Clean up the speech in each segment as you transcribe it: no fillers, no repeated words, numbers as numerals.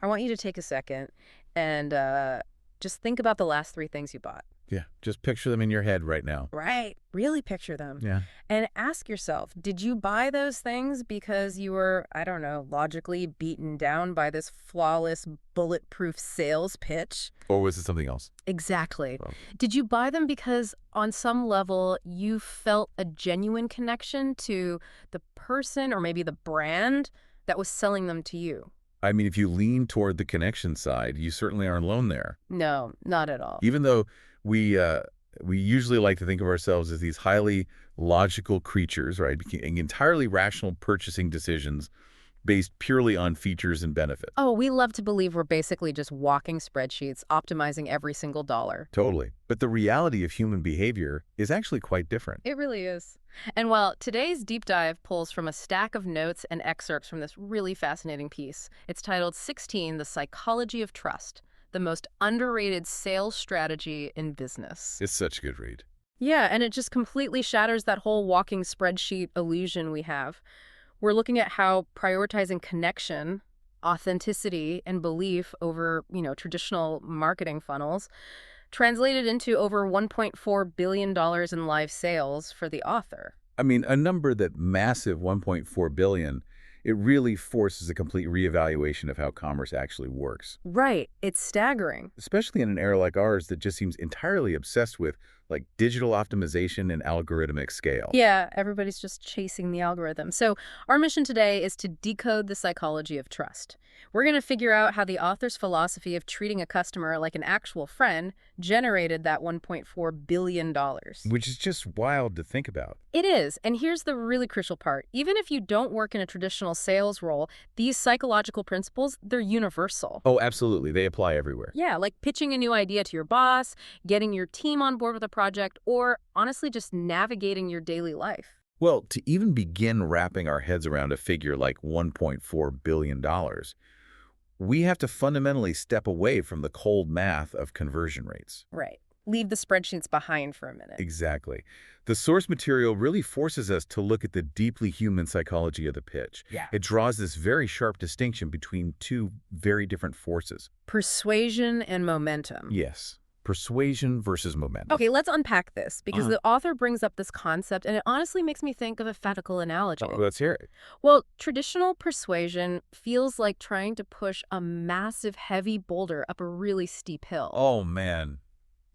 I want you to take a second and just think about the last three things you bought. Yeah, just picture them in your head right now. Right. Really picture them. Yeah. And ask yourself, did you buy those things because you were, I don't know, logically beaten down by this flawless, bulletproof sales pitch? Or was it something else? Exactly. Well, Did you buy them because on some level you felt a genuine connection to the person or maybe the brand that was selling them to you? I mean, if you lean toward the connection side, you certainly aren't alone there. No, not at all. Even though we usually like to think of ourselves as these highly logical creatures, right? Making entirely rational purchasing decisions based purely on features and benefit. Oh, we love to believe we're basically just walking spreadsheets, optimizing every single dollar. Totally. But the reality of human behavior is actually quite different. It really is. And while today's deep dive pulls from a stack of notes and excerpts from this really fascinating piece, it's titled 16, The Psychology of Trust, the most underrated sales strategy in business. It's such a good read. Yeah, and it just completely shatters that whole walking spreadsheet illusion we have. We're looking at how prioritizing connection, authenticity, and belief over, traditional marketing funnels translated into over $1.4 billion in live sales for the author. I mean, a number that massive 1.4 billion, it really forces a complete reevaluation of how commerce actually works. Right. It's staggering. Especially in an era like ours that just seems entirely obsessed with like digital optimization and algorithmic scale. Yeah, everybody's just chasing the algorithm. So our mission today is to decode the psychology of trust. We're going to figure out how the author's philosophy of treating a customer like an actual friend generated that $1.4 billion. Which is just wild to think about. It is. And here's the really crucial part. Even if you don't work in a traditional sales role, these psychological principles, they're universal. Oh, absolutely. They apply everywhere. Yeah, like pitching a new idea to your boss, getting your team on board with a project, or honestly just navigating your daily life. Well, to even begin wrapping our heads around a figure like $1.4 billion, we have to fundamentally step away from the cold math of conversion rates. Right. Leave the spreadsheets behind for a minute. Exactly. The source material really forces us to look at the deeply human psychology of the pitch. Yeah. It draws this very sharp distinction between two very different forces. Persuasion and momentum. Yes. Persuasion versus momentum. Okay, let's unpack this, because the author brings up this concept, and it honestly makes me think of a physical analogy. Oh, let's hear it. Well, traditional persuasion feels like trying to push a massive, heavy boulder up a really steep hill. Oh, man.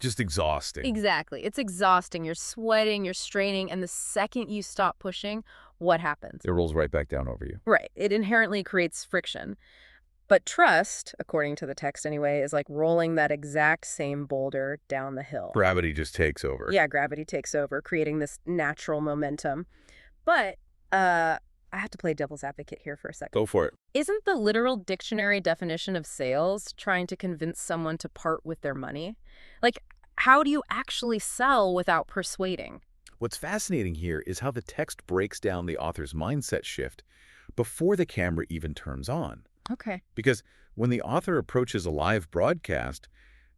Just exhausting. Exactly. It's exhausting. You're sweating, you're straining, and the second you stop pushing, what happens? It rolls right back down over you. Right. It inherently creates friction. But trust, according to the text anyway, is like rolling that exact same boulder down the hill. Gravity just takes over. Yeah, gravity takes over, creating this natural momentum. But I have to play devil's advocate here for a second. Go for it. Isn't the literal dictionary definition of sales trying to convince someone to part with their money? Like, how do you actually sell without persuading? What's fascinating here is how the text breaks down the author's mindset shift before the camera even turns on. Okay. Because when the author approaches a live broadcast,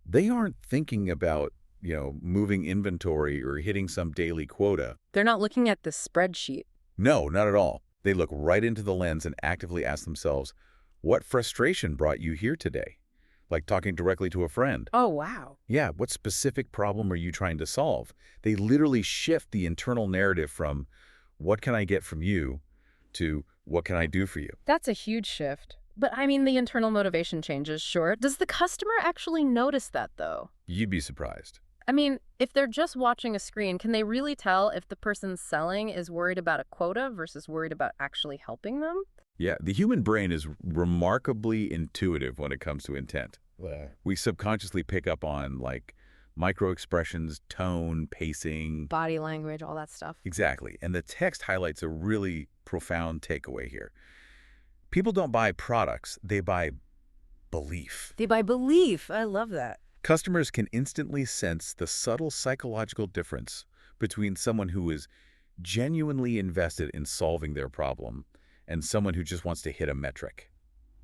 they aren't thinking about, moving inventory or hitting some daily quota. They're not looking at the spreadsheet. No, not at all. They look right into the lens and actively ask themselves, what frustration brought you here today? Like talking directly to a friend. Oh, wow. Yeah, what specific problem are you trying to solve? They literally shift the internal narrative from, what can I get from you, to what can I do for you? That's a huge shift. But I mean, the internal motivation changes, sure. Does the customer actually notice that, though? You'd be surprised. I mean, if they're just watching a screen, can they really tell if the person selling is worried about a quota versus worried about actually helping them? Yeah, the human brain is remarkably intuitive when it comes to intent. We subconsciously pick up on, micro expressions, tone, pacing. Body language, all that stuff. Exactly. And the text highlights a really profound takeaway here. People don't buy products, they buy belief. They buy belief. I love that. Customers can instantly sense the subtle psychological difference between someone who is genuinely invested in solving their problem and someone who just wants to hit a metric.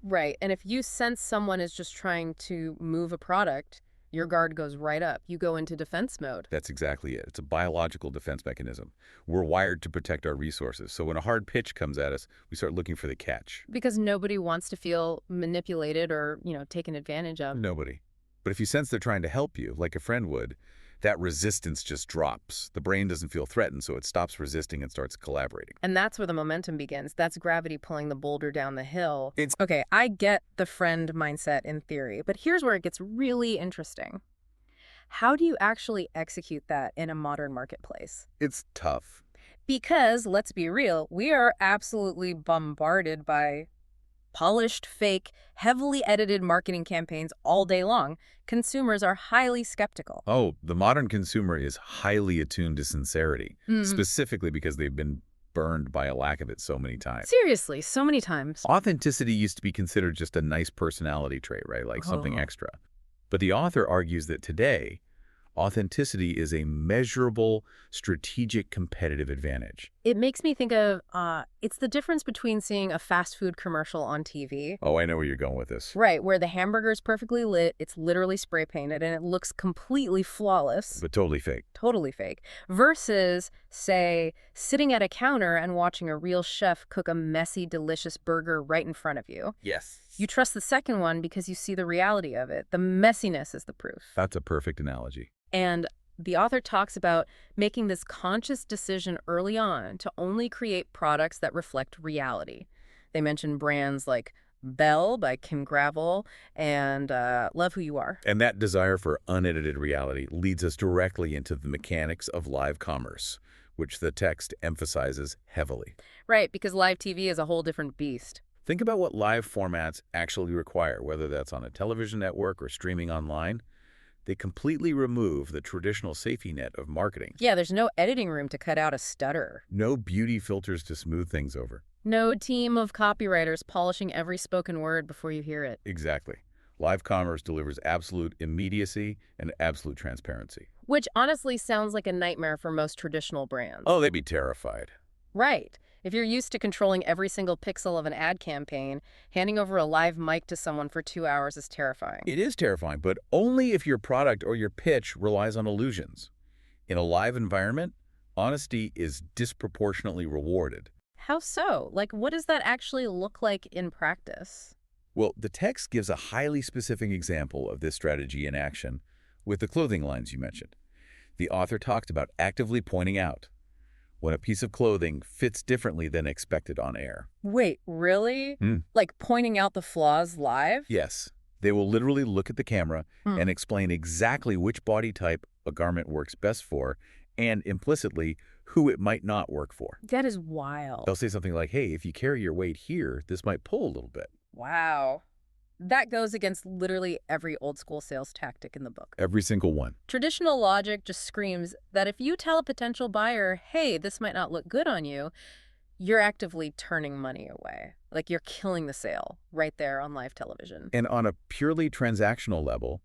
Right. And if you sense someone is just trying to move a product, Your guard goes right up. You go into defense mode. That's exactly it. It's a biological defense mechanism. We're wired to protect our resources. So when a hard pitch comes at us, we start looking for the catch. Because nobody wants to feel manipulated or, taken advantage of. Nobody. But if you sense they're trying to help you, like a friend would, that resistance just drops. The brain doesn't feel threatened, so it stops resisting and starts collaborating. And that's where the momentum begins. That's gravity pulling the boulder down the hill. It's Okay, I get the friend mindset in theory, but here's where it gets really interesting. How do you actually execute that in a modern marketplace? It's tough. Because, let's be real, we are absolutely bombarded by polished, fake, heavily edited marketing campaigns all day long. Consumers are highly skeptical. Oh, the modern consumer is highly attuned to sincerity, specifically because they've been burned by a lack of it so many times. Seriously, so many times. Authenticity used to be considered just a nice personality trait, right? Like something extra. But the author argues that today, authenticity is a measurable, strategic competitive advantage. It makes me think of, it's the difference between seeing a fast food commercial on TV. Oh, I know where you're going with this. Right, where the hamburger is perfectly lit, it's literally spray painted, and it looks completely flawless. But totally fake. Totally fake. Versus, say, sitting at a counter and watching a real chef cook a messy, delicious burger right in front of you. Yes. You trust the second one because you see the reality of it. The messiness is the proof. That's a perfect analogy. And the author talks about making this conscious decision early on to only create products that reflect reality. They mention brands like Belle by Kim Gravel and Love Who You Are. And that desire for unedited reality leads us directly into the mechanics of live commerce, which the text emphasizes heavily. Right, because live TV is a whole different beast. Think about what live formats actually require, whether that's on a television network or streaming online. They completely remove the traditional safety net of marketing. Yeah, there's no editing room to cut out a stutter. No beauty filters to smooth things over. No team of copywriters polishing every spoken word before you hear it. Exactly. Live commerce delivers absolute immediacy and absolute transparency. Which honestly sounds like a nightmare for most traditional brands. Oh, they'd be terrified. Right. If you're used to controlling every single pixel of an ad campaign, handing over a live mic to someone for 2 hours is terrifying. It is terrifying, but only if your product or your pitch relies on illusions. In a live environment, honesty is disproportionately rewarded. How so? Like, what does that actually look like in practice? Well, the text gives a highly specific example of this strategy in action with the clothing lines you mentioned. The author talks about actively pointing out when a piece of clothing fits differently than expected on air. Wait, really? Like pointing out the flaws live? Yes. They will literally look at the camera and explain exactly which body type a garment works best for and implicitly who it might not work for. That is wild. They'll say something like, hey, if you carry your weight here, this might pull a little bit. Wow. That goes against literally every old school sales tactic in the book. Every single one. Traditional logic just screams that if you tell a potential buyer, hey, this might not look good on you, you're actively turning money away. Like you're killing the sale right there on live television. And on a purely transactional level,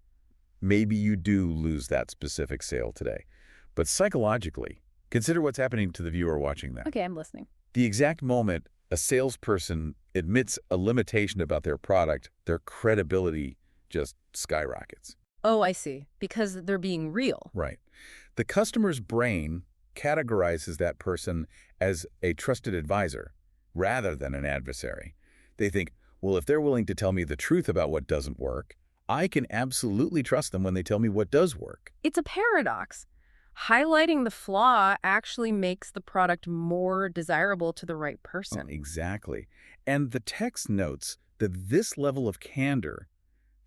maybe you do lose that specific sale today. But psychologically, consider what's happening to the viewer watching that. Okay, I'm listening. The exact moment a salesperson admits a limitation about their product, their credibility just skyrockets. Oh, I see. Because they're being real. Right. The customer's brain categorizes that person as a trusted advisor rather than an adversary. They think, well, if they're willing to tell me the truth about what doesn't work, I can absolutely trust them when they tell me what does work. It's a paradox. Highlighting the flaw actually makes the product more desirable to the right person. Exactly. And the text notes that this level of candor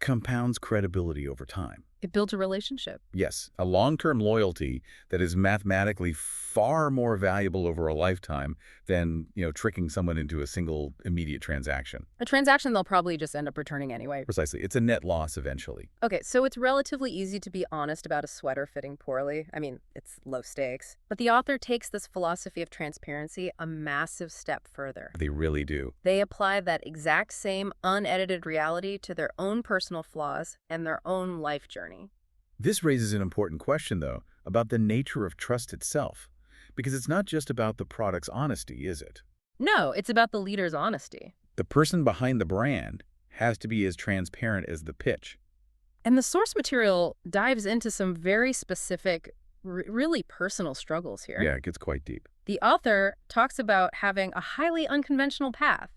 compounds credibility over time. It builds a relationship. Yes, a long-term loyalty that is mathematically far more valuable over a lifetime than, tricking someone into a single immediate transaction. A transaction they'll probably just end up returning anyway. Precisely. It's a net loss eventually. Okay, so it's relatively easy to be honest about a sweater fitting poorly. I mean, it's low stakes. But the author takes this philosophy of transparency a massive step further. They really do. They apply that exact same unedited reality to their own personal flaws and their own life journey. This raises an important question, though, about the nature of trust itself. Because it's not just about the product's honesty, is it? No, it's about the leader's honesty. The person behind the brand has to be as transparent as the pitch. And the source material dives into some very specific, really personal struggles here. Yeah, it gets quite deep. The author talks about having a highly unconventional path,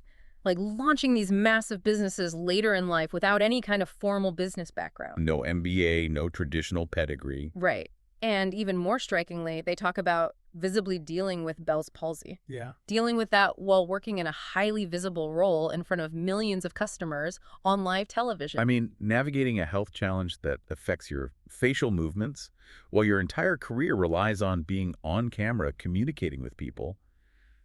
like launching these massive businesses later in life without any kind of formal business background. No MBA, no traditional pedigree. Right. And even more strikingly, they talk about visibly dealing with Bell's palsy. Yeah. Dealing with that while working in a highly visible role in front of millions of customers on live television. I mean, navigating a health challenge that affects your facial movements while your entire career relies on being on camera communicating with people,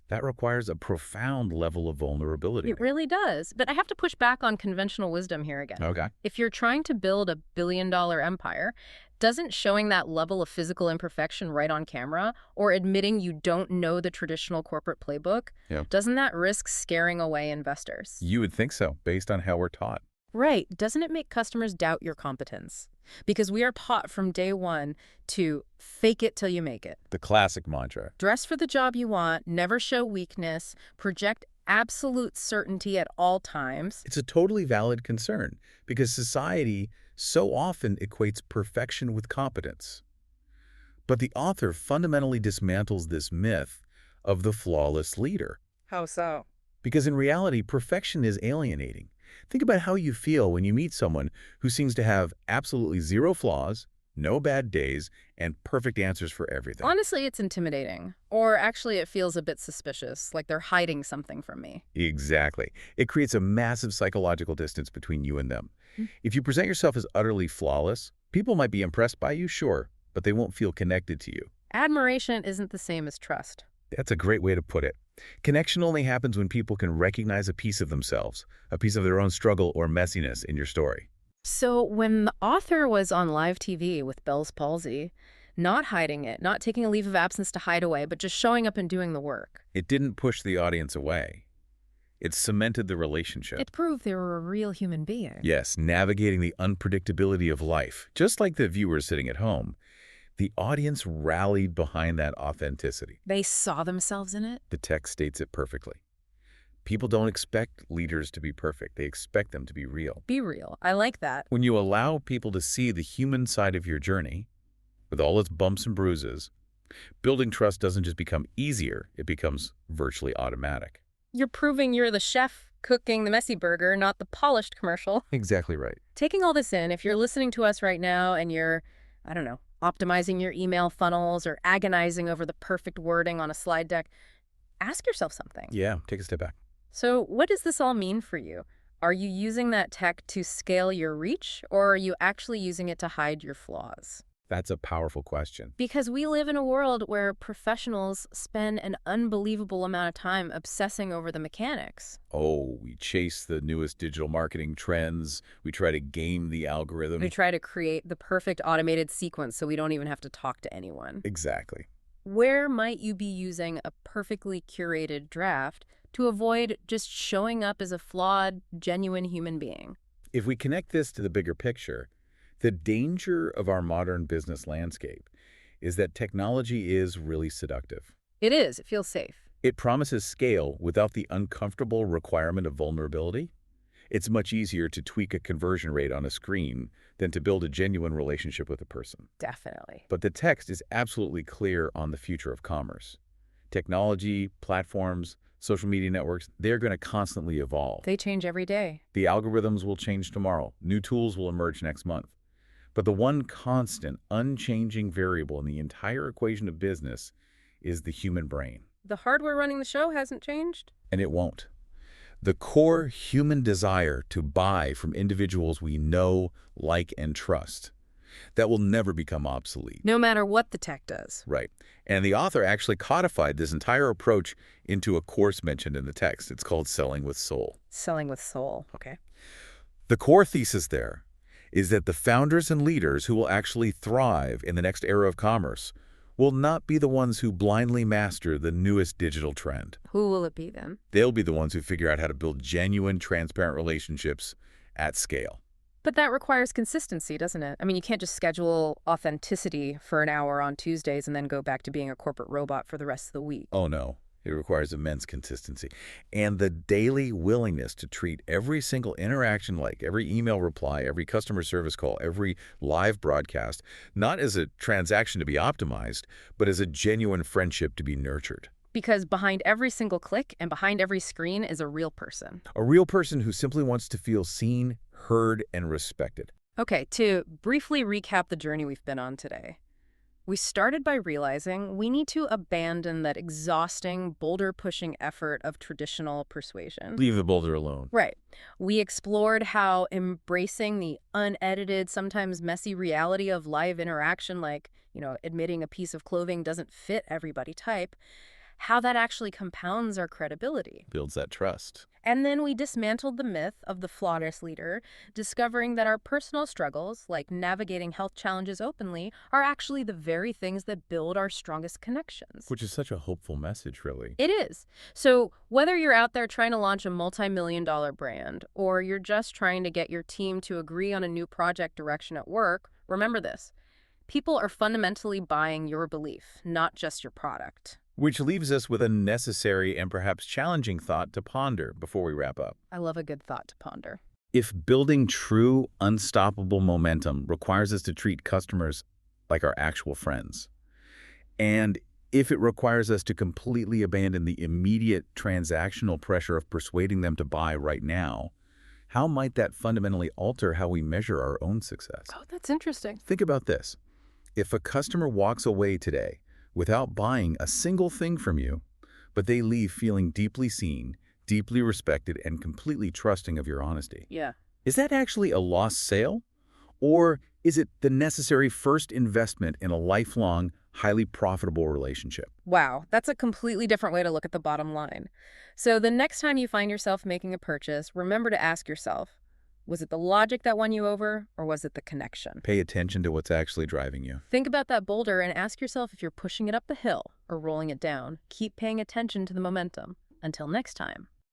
that requires a profound level of vulnerability. It really does. But I have to push back on conventional wisdom here again. Okay. If you're trying to build a billion-dollar empire, doesn't showing that level of physical imperfection right on camera or admitting you don't know the traditional corporate playbook, doesn't that risk scaring away investors? You would think so, based on how we're taught. Right. Doesn't it make customers doubt your competence? Because we are taught from day one to fake it till you make it. The classic mantra. Dress for the job you want, never show weakness, project absolute certainty at all times. It's a totally valid concern because society so often equates perfection with competence. But the author fundamentally dismantles this myth of the flawless leader. How so? Because in reality, perfection is alienating. Think about how you feel when you meet someone who seems to have absolutely zero flaws, no bad days, and perfect answers for everything. Honestly, it's intimidating. Or actually, it feels a bit suspicious, like they're hiding something from me. Exactly. It creates a massive psychological distance between you and them. If you present yourself as utterly flawless, people might be impressed by you, sure, but they won't feel connected to you. Admiration isn't the same as trust. That's a great way to put it. Connection only happens when people can recognize a piece of themselves, a piece of their own struggle or messiness in your story. So when the author was on live TV with Bell's palsy, not hiding it, not taking a leave of absence to hide away, but just showing up and doing the work. It didn't push the audience away. It cemented the relationship. It proved they were a real human being. Yes, navigating the unpredictability of life, just like the viewers sitting at home. The audience rallied behind that authenticity. They saw themselves in it. The text states it perfectly. People don't expect leaders to be perfect. They expect them to be real. Be real. I like that. When you allow people to see the human side of your journey, with all its bumps and bruises, building trust doesn't just become easier, it becomes virtually automatic. You're proving you're the chef cooking the messy burger, not the polished commercial. Exactly right. Taking all this in, if you're listening to us right now and you're, I don't know, optimizing your email funnels or agonizing over the perfect wording on a slide deck, ask yourself something. Yeah, take a step back. So what does this all mean for you? Are you using that tech to scale your reach, or are you actually using it to hide your flaws? That's a powerful question. Because we live in a world where professionals spend an unbelievable amount of time obsessing over the mechanics. Oh, we chase the newest digital marketing trends. We try to game the algorithm. We try to create the perfect automated sequence so we don't even have to talk to anyone. Exactly. Where might you be using a perfectly curated draft to avoid just showing up as a flawed, genuine human being? If we connect this to the bigger picture, the danger of our modern business landscape is that technology is really seductive. It is. It feels safe. It promises scale without the uncomfortable requirement of vulnerability. It's much easier to tweak a conversion rate on a screen than to build a genuine relationship with a person. Definitely. But the text is absolutely clear on the future of commerce. Technology, platforms, social media networks, they're going to constantly evolve. They change every day. The algorithms will change tomorrow. New tools will emerge next month. But the one constant, unchanging variable in the entire equation of business is the human brain. The hardware running the show hasn't changed? And it won't. The core human desire to buy from individuals we know, like, and trust. That will never become obsolete. No matter what the tech does. Right. And the author actually codified this entire approach into a course mentioned in the text. It's called Selling with Soul. Selling with soul. Okay. The core thesis there is that the founders and leaders who will actually thrive in the next era of commerce will not be the ones who blindly master the newest digital trend. Who will it be then? They'll be the ones who figure out how to build genuine, transparent relationships at scale. But that requires consistency, doesn't it? I mean, you can't just schedule authenticity for an hour on Tuesdays and then go back to being a corporate robot for the rest of the week. Oh no. It requires immense consistency. And the daily willingness to treat every single interaction, like every email reply, every customer service call, every live broadcast, not as a transaction to be optimized, but as a genuine friendship to be nurtured. Because behind every single click and behind every screen is a real person. A real person who simply wants to feel seen, heard, and respected. Okay, to briefly recap the journey we've been on today. We started by realizing we need to abandon that exhausting, boulder-pushing effort of traditional persuasion. Leave the boulder alone. Right. We explored how embracing the unedited, sometimes messy reality of live interaction, like, admitting a piece of clothing doesn't fit everybody type, how that actually compounds our credibility. Builds that trust. And then we dismantled the myth of the flawless leader, discovering that our personal struggles, like navigating health challenges openly, are actually the very things that build our strongest connections. Which is such a hopeful message, really. It is. So whether you're out there trying to launch a multi-million-dollar brand, or you're just trying to get your team to agree on a new project direction at work, remember this. People are fundamentally buying your belief, not just your product. Which leaves us with a necessary and perhaps challenging thought to ponder before we wrap up. I love a good thought to ponder. If building true, unstoppable momentum requires us to treat customers like our actual friends, and if it requires us to completely abandon the immediate transactional pressure of persuading them to buy right now, how might that fundamentally alter how we measure our own success? Oh, that's interesting. Think about this. If a customer walks away today without buying a single thing from you, but they leave feeling deeply seen, deeply respected, and completely trusting of your honesty. Yeah. Is that actually a lost sale? Or is it the necessary first investment in a lifelong, highly profitable relationship? Wow, that's a completely different way to look at the bottom line. So the next time you find yourself making a purchase, remember to ask yourself, was it the logic that won you over, or was it the connection? Pay attention to what's actually driving you. Think about that boulder and ask yourself if you're pushing it up the hill or rolling it down. Keep paying attention to the momentum. Until next time.